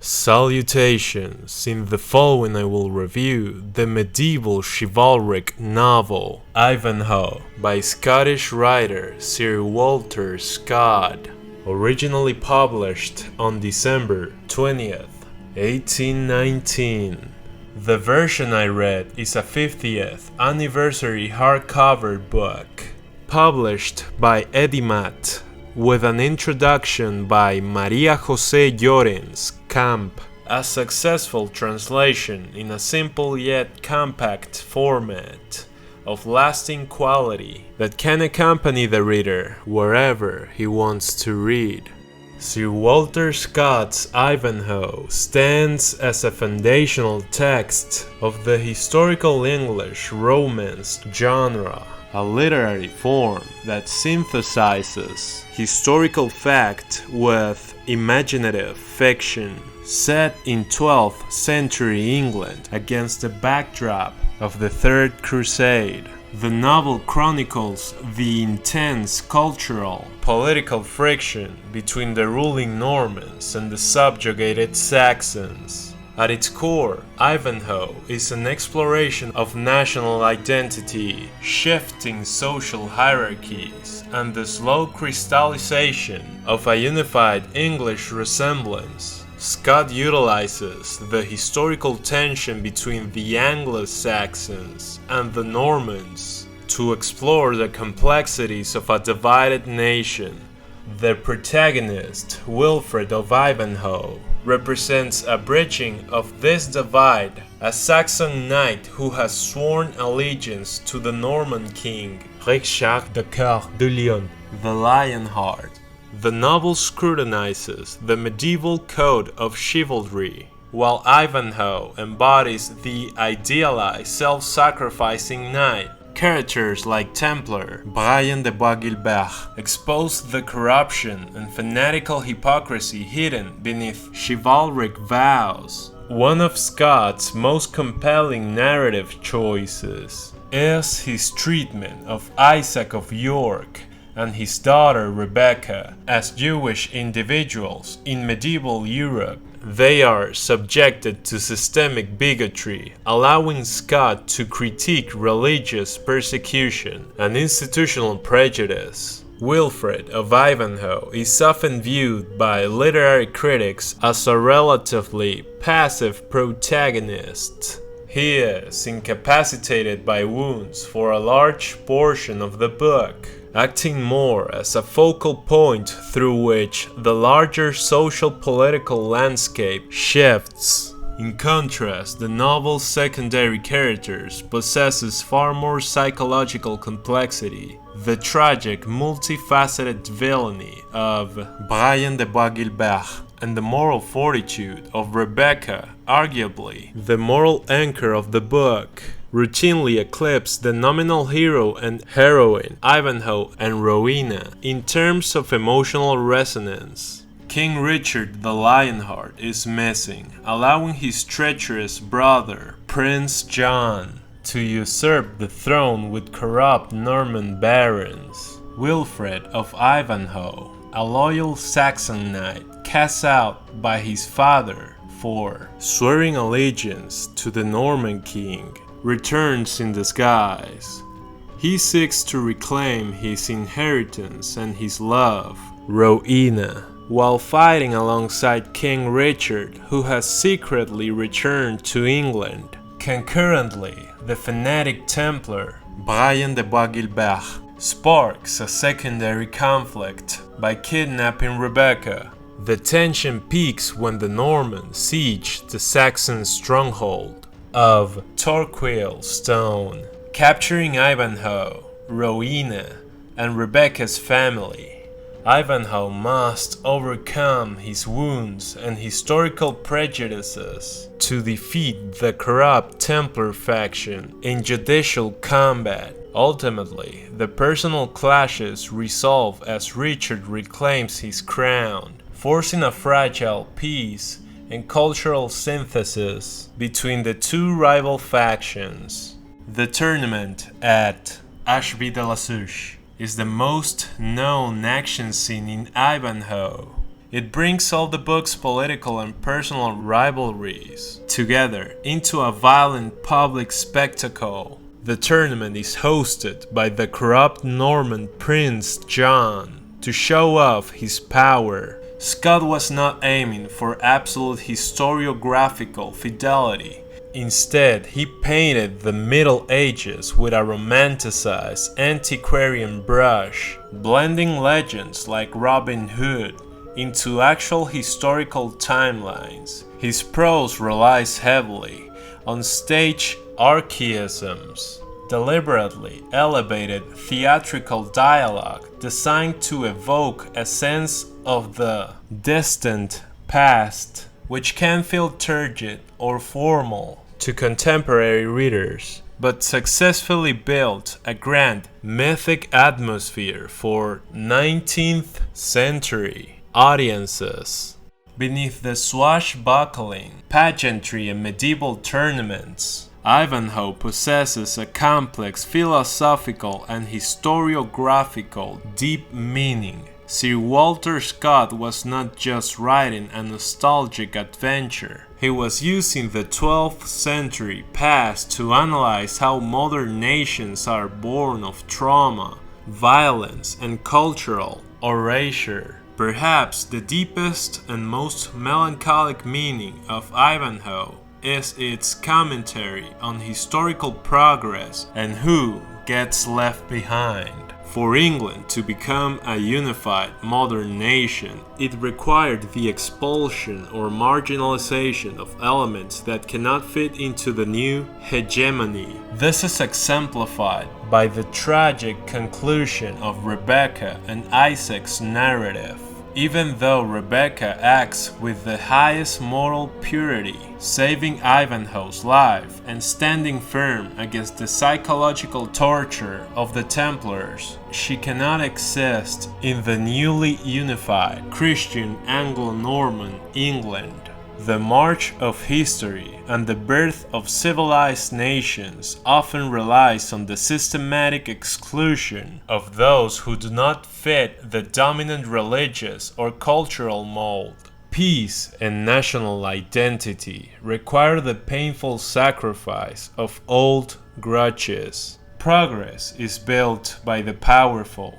Salutations! In the following I will review the medieval chivalric novel Ivanhoe by Scottish writer Sir Walter Scott, originally published on December 20th, 1819. The version I read is a 50th anniversary hardcover book, published by Edimat, with an introduction by Maria José Llorens Camp, a successful translation in a simple yet compact format of lasting quality that can accompany the reader wherever he wants to read. Sir Walter Scott's Ivanhoe stands as a foundational text of the historical English romance genre, a literary form that synthesizes historical fact with imaginative fiction, set in 12th century England against the backdrop of the Third Crusade. The novel chronicles the intense cultural, political friction between the ruling Normans and the subjugated Saxons. At its core, Ivanhoe is an exploration of national identity, shifting social hierarchies, and the slow crystallization of a unified English resemblance. Scott utilizes the historical tension between the Anglo-Saxons and the Normans to explore the complexities of a divided nation. The protagonist, Wilfred of Ivanhoe, represents a bridging of this divide, a Saxon knight who has sworn allegiance to the Norman king, Richard de Coeur de Lion, the Lionheart. The novel scrutinizes the medieval code of chivalry, while Ivanhoe embodies the idealized self-sacrificing knight. Characters like Templar Brian de Bois Guilbert expose the corruption and fanatical hypocrisy hidden beneath chivalric vows. One of Scott's most compelling narrative choices is his treatment of Isaac of York and his daughter Rebecca as Jewish individuals in medieval Europe. They are subjected to systemic bigotry, allowing Scott to critique religious persecution and institutional prejudice. Wilfred of Ivanhoe is often viewed by literary critics as a relatively passive protagonist. He is incapacitated by wounds for a large portion of the book, acting more as a focal point through which the larger social-political landscape shifts. In contrast, the novel's secondary characters possesses far more psychological complexity. The tragic, multifaceted villainy of Brian de Bois Guilbert and the moral fortitude of Rebecca, arguably the moral anchor of the book, routinely eclipse the nominal hero and heroine, Ivanhoe and Rowena, in terms of emotional resonance. King Richard the Lionheart is missing, allowing his treacherous brother, Prince John, to usurp the throne with corrupt Norman barons. Wilfred of Ivanhoe, a loyal Saxon knight cast out by his father for swearing allegiance to the Norman king, returns in disguise. He seeks to reclaim his inheritance and his love, Rowena, while fighting alongside King Richard, who has secretly returned to England. Concurrently, the fanatic Templar, Brian de Bois Guilbert, sparks a secondary conflict by kidnapping Rebecca. The tension peaks when the Normans siege the Saxon stronghold of Torquil Stone, capturing Ivanhoe, Rowena, and Rebecca's family. Ivanhoe must overcome his wounds and historical prejudices to defeat the corrupt Templar faction in judicial combat. Ultimately, the personal clashes resolve as Richard reclaims his crown, forcing a fragile peace and cultural synthesis between the two rival factions. The tournament at Ashby de la Suche is the most known action scene in Ivanhoe. It brings all the book's political and personal rivalries together into a violent public spectacle. The tournament is hosted by the corrupt Norman Prince John to show off his power. Scott was not aiming for absolute historiographical fidelity. Instead, he painted the Middle Ages with a romanticized antiquarian brush, blending legends like Robin Hood into actual historical timelines. His prose relies heavily on stage archaisms, deliberately elevated theatrical dialogue designed to evoke a sense of the distant past, which can feel turgid or formal to contemporary readers, but successfully built a grand mythic atmosphere for 19th century audiences. Beneath the swashbuckling pageantry and medieval tournaments, Ivanhoe possesses a complex philosophical and historiographical deep meaning. Sir Walter Scott was not just writing a nostalgic adventure. He was using the 12th century past to analyze how modern nations are born of trauma, violence, and cultural erasure. Perhaps the deepest and most melancholic meaning of Ivanhoe is its commentary on historical progress and who gets left behind. For England to become a unified modern nation, it required the expulsion or marginalization of elements that cannot fit into the new hegemony. This is exemplified by the tragic conclusion of Rebecca and Isaac's narrative. Even though Rebecca acts with the highest moral purity, saving Ivanhoe's life and standing firm against the psychological torture of the Templars, she cannot exist in the newly unified Christian Anglo-Norman England. The march of history and the birth of civilized nations often relies on the systematic exclusion of those who do not fit the dominant religious or cultural mold. Peace and national identity require the painful sacrifice of old grudges. Progress is built by the powerful,